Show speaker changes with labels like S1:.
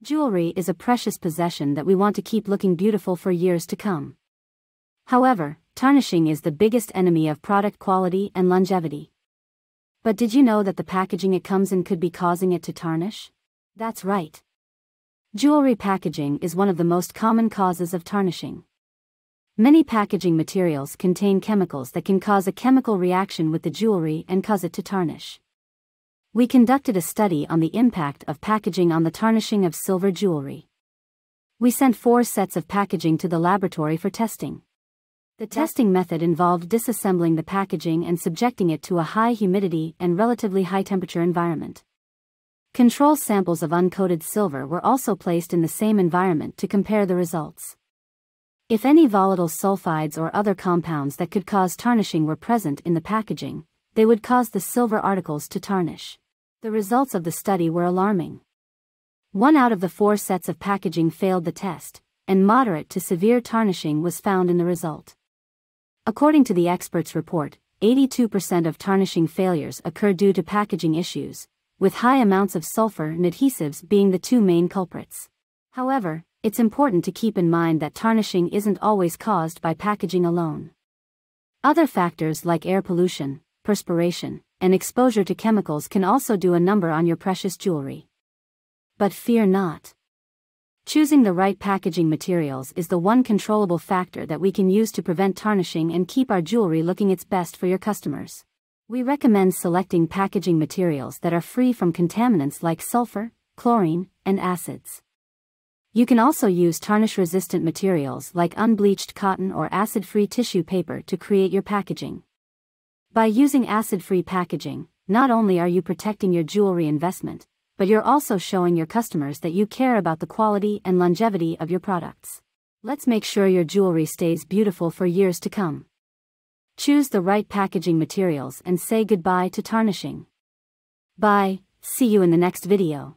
S1: Jewelry is a precious possession that we want to keep looking beautiful for years to come. However, tarnishing is the biggest enemy of product quality and longevity. But did you know that the packaging it comes in could be causing it to tarnish? That's right. Jewelry packaging is one of the most common causes of tarnishing. Many packaging materials contain chemicals that can cause a chemical reaction with the jewelry and cause it to tarnish. We conducted a study on the impact of packaging on the tarnishing of silver jewelry. We sent 4 sets of packaging to the laboratory for testing. The testing method involved disassembling the packaging and subjecting it to a high humidity and relatively high temperature environment. Control samples of uncoated silver were also placed in the same environment to compare the results. If any volatile sulfides or other compounds that could cause tarnishing were present in the packaging, they would cause the silver articles to tarnish. The results of the study were alarming. 1 out of the 4 sets of packaging failed the test, and moderate to severe tarnishing was found in the result. According to the expert's report, 82% of tarnishing failures occur due to packaging issues, with high amounts of sulfur and adhesives being the 2 main culprits. However, it's important to keep in mind that tarnishing isn't always caused by packaging alone. Other factors like air pollution, perspiration, and exposure to chemicals can also do a number on your precious jewelry. But fear not. Choosing the right packaging materials is the one controllable factor that we can use to prevent tarnishing and keep our jewelry looking its best for your customers. We recommend selecting packaging materials that are free from contaminants like sulfur, chlorine, and acids. You can also use tarnish-resistant materials like unbleached cotton or acid-free tissue paper to create your packaging. By using acid-free packaging, not only are you protecting your jewelry investment, but you're also showing your customers that you care about the quality and longevity of your products. Let's make sure your jewelry stays beautiful for years to come. Choose the right packaging materials and say goodbye to tarnishing. Bye, see you in the next video.